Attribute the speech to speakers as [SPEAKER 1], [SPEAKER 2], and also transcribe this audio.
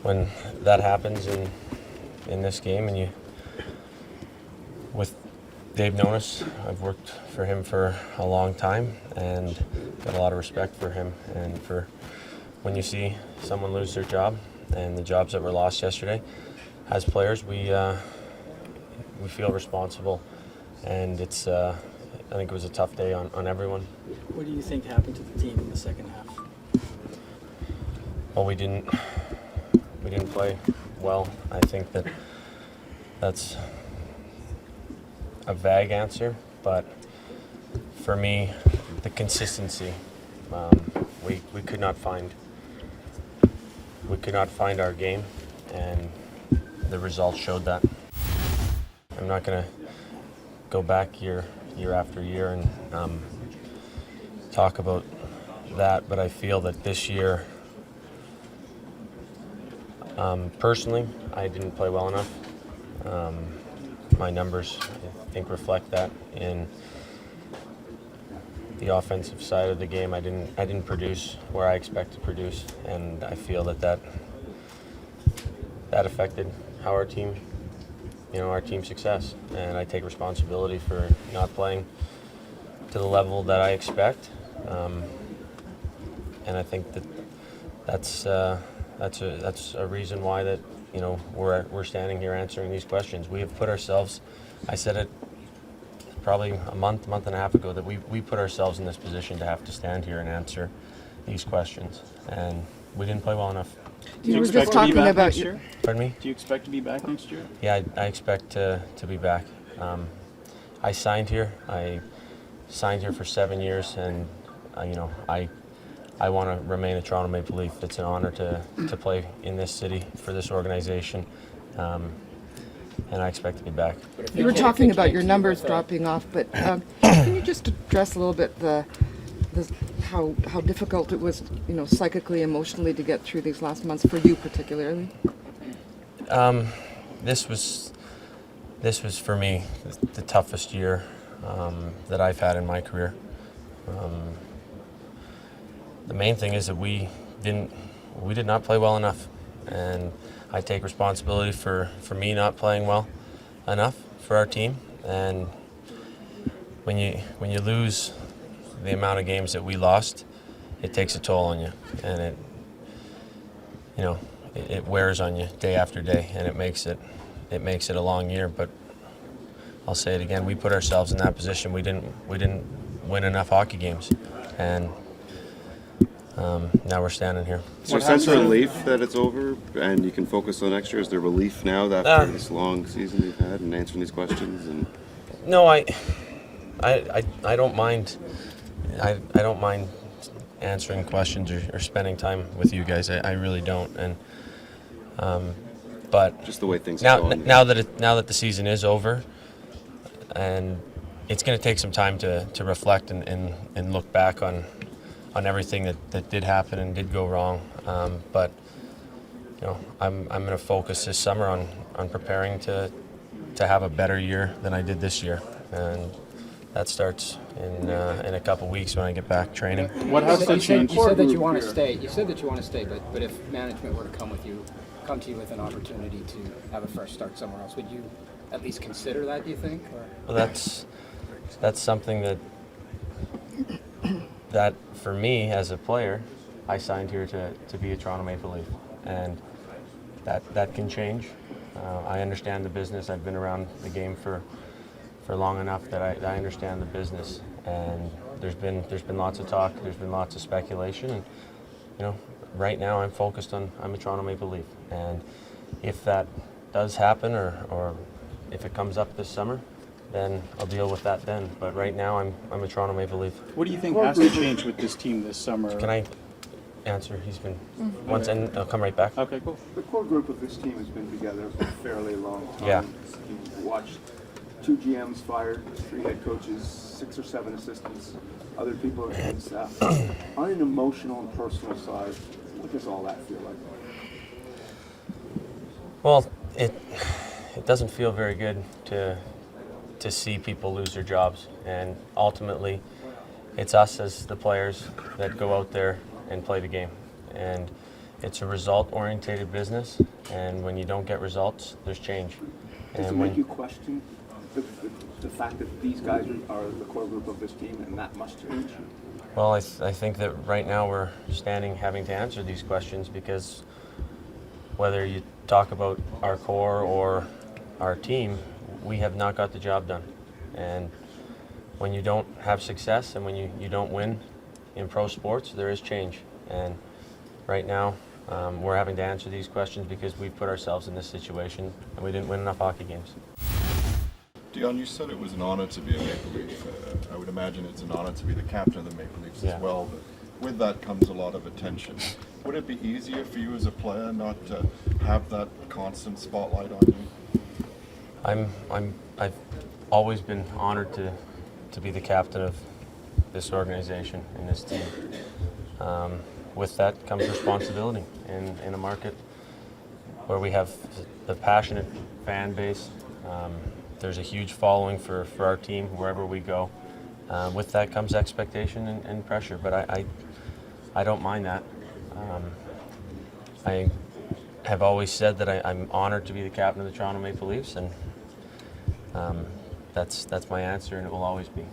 [SPEAKER 1] when that happens in this game, and with Dave Nonis, I've worked for him for a long time and got a lot of respect for him. And for when you see someone lose their job, and the jobs that were lost yesterday, as players, we feel responsible, and it's I think it was a tough day on everyone.
[SPEAKER 2] What do you think happened to the team in the second half?
[SPEAKER 1] Well, we didn't play well. I think that's a vague answer, but for me, the consistency, we could not find our game, and the results showed that. I'm not going to go back year after year and talk about that, but I feel that this year, personally, I didn't play well enough. My numbers, I think, reflect that. In the offensive side of the game, I didn't produce where I expect to produce, and I feel that affected how our team's success. And I take responsibility for not playing to the level that I expect. And I think that's a reason why that we're standing here answering these questions. We have put ourselves, I said it probably a month and a half ago, that we put ourselves in this position to have to stand here and answer these questions, and we didn't play well enough.
[SPEAKER 3] You were just talking about
[SPEAKER 4] next year?
[SPEAKER 1] Pardon me?
[SPEAKER 4] Do you expect to be back next year?
[SPEAKER 1] Yeah, I expect to be back. I signed here. I signed here for 7 years, and I want to remain a Toronto Maple Leaf. It's an honor to play in this city for this organization, and I expect to be back.
[SPEAKER 3] You were talking about your numbers dropping off, but can you just address a little bit how difficult it was, psychically, emotionally, to get through these last months for you particularly?
[SPEAKER 1] This was for me the toughest year that I've had in my career. The main thing is that we did not play well enough, and I take responsibility for me not playing well enough for our team. And when you lose the amount of games that we lost, it takes a toll on you, and it wears on you day after day, and it makes it a long year. But I'll say it again: we put ourselves in that position. We didn't win enough hockey games, and now we're standing here.
[SPEAKER 5] Is there a sense of relief that it's over and you can focus on next year? Is there relief now after this long season you've had and answering these questions? And
[SPEAKER 1] no, I don't mind. I don't mind answering questions or spending time with you guys. I really don't. And but
[SPEAKER 5] just the way things are going.
[SPEAKER 1] Now that the season is over, and it's going to take some time to reflect and look back on everything that did happen and did go wrong. But I'm going to focus this summer on preparing to have a better year than I did this year, and that starts in a couple weeks when I get back training.
[SPEAKER 4] What has to change?
[SPEAKER 6] You said that you want to stay. But if management were to come to you with an opportunity to have a fresh start somewhere else, would you at least consider that? Do you think? Or?
[SPEAKER 1] Well, that's something that for me as a player, I signed here to be a Toronto Maple Leaf, and that can change. I understand the business. I've been around the game for long enough that I understand the business, and there's been lots of talk, there's been lots of speculation, and right now I'm a Toronto Maple Leaf, and if that does happen or if it comes up this summer, then I'll deal with that then. But right now I'm a Toronto Maple Leaf.
[SPEAKER 4] What do you think has to change with this team this summer?
[SPEAKER 1] Can I answer? He's been once, and I'll come right back.
[SPEAKER 4] Okay, cool.
[SPEAKER 7] The core group of this team has been together for a fairly long time.
[SPEAKER 1] Yeah.
[SPEAKER 7] You've watched 2 GMs fired, 3 head coaches, 6 or 7 assistants, other people have been staff. On an emotional and personal side, what does all that feel like?
[SPEAKER 1] Well, it doesn't feel very good to see people lose their jobs, and ultimately it's us as the players that go out there and play the game, and it's a result-oriented business, and when you don't get results, there's change.
[SPEAKER 7] Does it
[SPEAKER 1] And
[SPEAKER 7] make you question the fact that these guys are the core group of this team and that must change?
[SPEAKER 1] well, I think that right now we're standing having to answer these questions because whether you talk about our core or our team, we have not got the job done. And when you don't have success and when you don't win in pro sports, there is change. And right now, we're having to answer these questions because we've put ourselves in this situation and we didn't win enough hockey games.
[SPEAKER 8] Dion, you said it was an honor to be a Maple Leaf. I would imagine it's an honor to be the captain of the Maple Leafs
[SPEAKER 1] Yeah.
[SPEAKER 8] as well. But with that comes a lot of attention. Would it be easier for you as a player not to have that constant spotlight on you?
[SPEAKER 1] I've always been honored to be the captain of this organization and this team. With that comes responsibility in a market where we have the passionate fan base. There's a huge following for our team wherever we go. With that comes expectation and pressure, but I don't mind that. I have always said that I'm honored to be the captain of the Toronto Maple Leafs, and that's my answer, and it will always be.